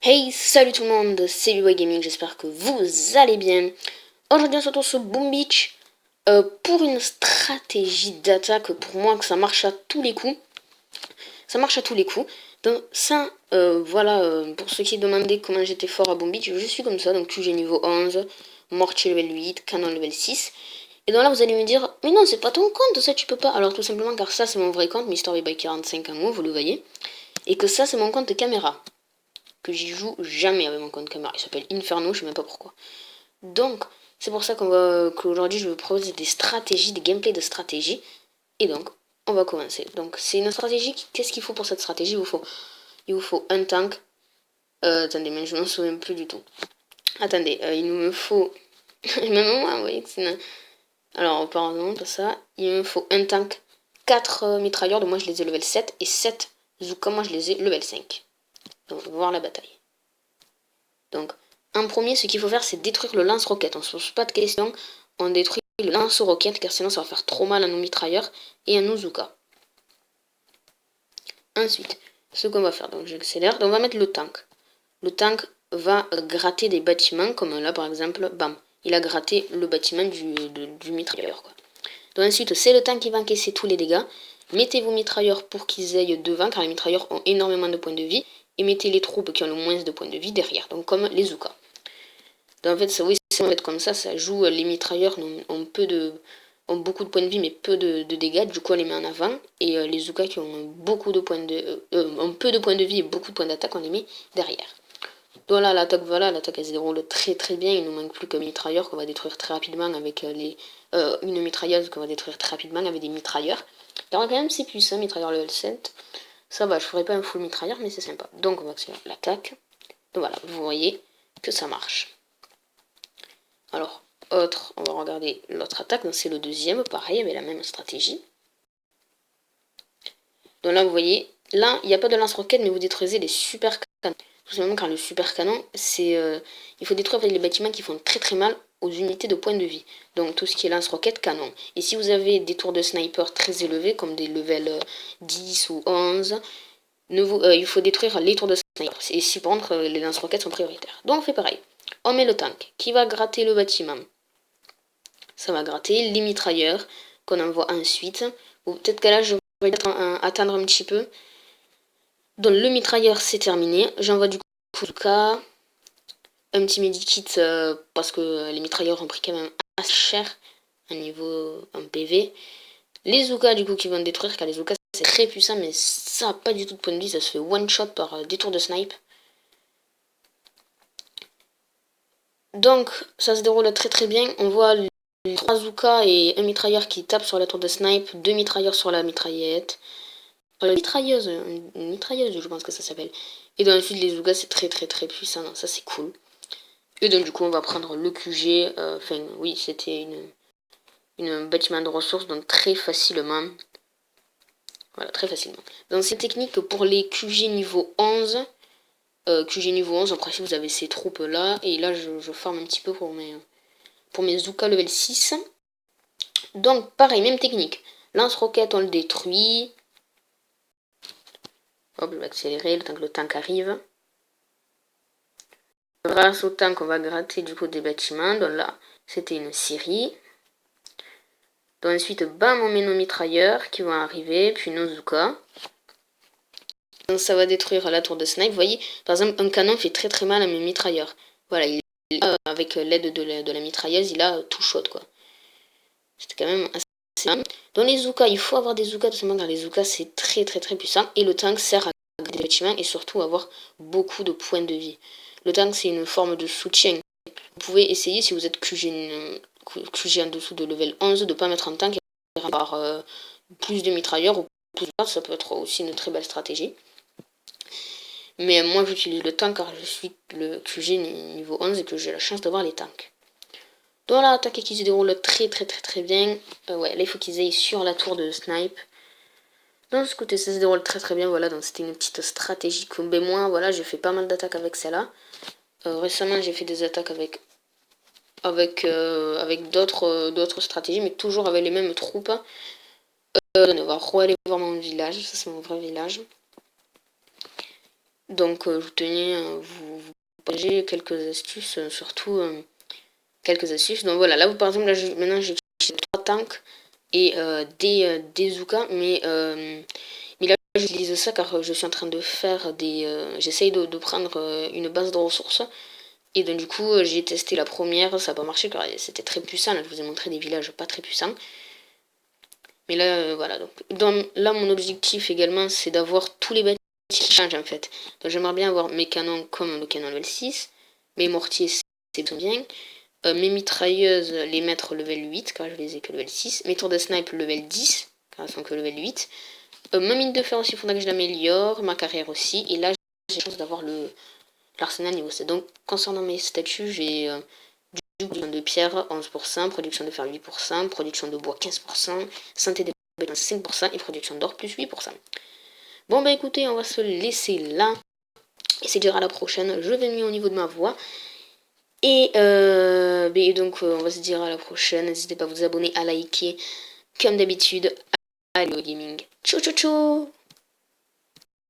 Hey, salut tout le monde, c'est BBoy Gaming, j'espère que vous allez bien. Aujourd'hui on se retrouve sur Boom Beach pour une stratégie d'attaque pour moi que ça marche à tous les coups. Ça marche à tous les coups. Donc ça, pour ceux qui demandaient comment j'étais fort à Boom Beach, je suis comme ça, donc QG niveau 11, Mortier level 8, Canon level 6. Et donc là vous allez me dire, mais non c'est pas ton compte, ça tu peux pas. Alors tout simplement car ça c'est mon vrai compte, MrBboy45 en haut, vous le voyez. Et que ça c'est mon compte de caméra. Que j'y joue jamais avec mon compte caméra. Il s'appelle Inferno, je sais même pas pourquoi. Donc, c'est pour ça qu'aujourd'hui je vais vous proposer des stratégies, des gameplays de stratégie. Et donc, on va commencer. Donc, c'est une stratégie. Qu'est-ce qu'il faut pour cette stratégie? Il vous faut un tank. Attendez, mais je m'en souviens plus du tout. Attendez, il me faut. Même moi, vous voyez que c'est. Alors, pardon, pas ça. Il me faut un tank, 4 mitrailleurs. Donc, moi je les ai level 7. Et 7 Zuka, moi je les ai level 5. Donc, on va voir la bataille. Donc, en premier, ce qu'il faut faire, c'est détruire le lance-roquette. On ne se pose pas de questions. On détruit le lance-roquette, car sinon ça va faire trop mal à nos mitrailleurs et à nos Zuka. Ensuite, ce qu'on va faire, donc j'accélère. Donc, on va mettre le tank. Le tank va gratter des bâtiments, comme là par exemple, bam. Il a gratté le bâtiment du mitrailleur, quoi. Donc ensuite, c'est le tank qui va encaisser tous les dégâts. Mettez vos mitrailleurs pour qu'ils aillent devant, car les mitrailleurs ont énormément de points de vie. Et mettez les troupes qui ont le moins de points de vie derrière, donc comme les Zuka. Donc en fait, ça, oui, c'est en fait comme ça joue. Les mitrailleurs ont beaucoup de points de vie, mais peu de dégâts. Du coup, on les met en avant. Et les Zuka qui ont beaucoup de points ont peu de points de vie et beaucoup de points d'attaque, on les met derrière. Donc là, l'attaque elle se déroule très très bien. Il nous manque plus qu'un mitrailleur qu'on va détruire très rapidement avec une mitrailleuse qu'on va détruire très rapidement avec des mitrailleurs. Alors quand même, c'est puissant, mitrailleur level 7. Ça va, je ferai pas un full mitrailleur, mais c'est sympa. Donc on va accélérer l'attaque. Donc voilà, vous voyez que ça marche. Alors, on va regarder l'autre attaque, donc c'est le deuxième, pareil, avec la même stratégie. Donc là, vous voyez, là, il n'y a pas de lance-roquette, mais vous détruisez les super canons. Tout simplement car le super canon, il faut détruire les bâtiments qui font très très mal aux unités de points de vie. Donc tout ce qui est lance-roquette, canon. Et si vous avez des tours de sniper très élevés, comme des levels 10 ou 11, il faut détruire les tours de sniper. Et si par contre les lance-roquettes sont prioritaires. Donc on fait pareil. On met le tank qui va gratter le bâtiment. Ça va gratter les mitrailleurs qu'on envoie ensuite. Ou peut-être que là, je vais attendre un petit peu. Donc le mitrailleur, c'est terminé. J'envoie du coup Zuka. Un petit medikit parce que les mitrailleurs ont pris quand même assez cher à niveau en PV. Les Zuka du coup qui vont détruire, car les Zuka c'est très puissant, mais ça n'a pas du tout de point de vie. Ça se fait one shot par des tours de snipe. Donc ça se déroule très très bien. On voit les 3 Zuka et un mitrailleur qui tape sur la tour de snipe, 2 mitrailleurs sur la mitraillette. La mitrailleuse, une mitrailleuse je pense que ça s'appelle. Et donc ensuite les Zuka c'est très très très puissant, ça c'est cool. Et donc du coup on va prendre le QG, oui c'était une bâtiment de ressources, donc très facilement. Voilà, très facilement. Donc c'est technique pour les QG niveau 11. QG niveau 11, en principe vous avez ces troupes là, et là je forme un petit peu pour mes Zuka level 6. Donc pareil, même technique. Lance-roquette, on le détruit. Hop, je vais accélérer le temps que le tank arrive. Grâce au tank, on va gratter du coup des bâtiments. Donc là, c'était une série. Donc ensuite, bam, on met nos mitrailleurs qui vont arriver, puis nos Zuka. Donc ça va détruire la tour de snipe. Vous voyez, par exemple, un canon fait très très mal à mes mitrailleurs. Voilà, avec l'aide de la mitrailleuse, il a tout shot quoi. C'était quand même assez simple. Dans les Zuka, il faut avoir des Zuka tout simplement car les Zuka c'est très très très puissant. Et le tank sert à garder des bâtiments et surtout avoir beaucoup de points de vie. Le tank c'est une forme de soutien. Vous pouvez essayer si vous êtes QG en dessous de level 11 de ne pas mettre un tank et avoir plus de mitrailleurs ou plus de ça peut être aussi une très belle stratégie. Mais moi j'utilise le tank car je suis le QG niveau 11 et que j'ai la chance d'avoir les tanks. Donc là, l'attaque qui se déroule très très très très bien. Ouais, là il faut qu'ils aillent sur la tour de snipe. Dans ce côté ça se déroule très très bien, voilà, donc c'était une petite stratégie que ben, moi, voilà, j'ai fait pas mal d'attaques avec celle-là. Récemment j'ai fait des attaques avec d'autres stratégies, mais toujours avec les mêmes troupes. On va aller voir mon village, ça c'est mon vrai village. Donc je tenais à vous partager quelques astuces, surtout quelques astuces. Donc voilà, là par exemple, maintenant j'ai 3 tanks et des Zuka, mais là j'utilise ça car je suis en train de faire des... j'essaye de prendre une base de ressources. Et donc du coup j'ai testé la première, ça n'a pas marché car c'était très puissant, là je vous ai montré des villages pas très puissants. Mais là voilà, donc là mon objectif également c'est d'avoir tous les bâtiments qui changent en fait. Donc j'aimerais bien avoir mes canons comme le canon level 6, mes mortiers c'est bien, mes mitrailleuses les mettre level 8 car je les ai que level 6, mes tours de snipe level 10 car elles sont que level 8, ma mine de fer aussi il faudra que je l'améliore, ma carrière aussi, et là j'ai la chance d'avoir l'arsenal niveau 7. Donc concernant mes statuts, j'ai production de pierre 11%, production de fer 8%, production de bois 15%, santé des bêtes 5% et production d'or plus 8%. Bon bah écoutez, on va se laisser là. Et c'est déjà à la prochaine. Je vais mis au niveau de ma voix. Et donc on va se dire à la prochaine. N'hésitez pas à vous abonner, à liker. Comme d'habitude, à Gaming. Ciao ciao ciao.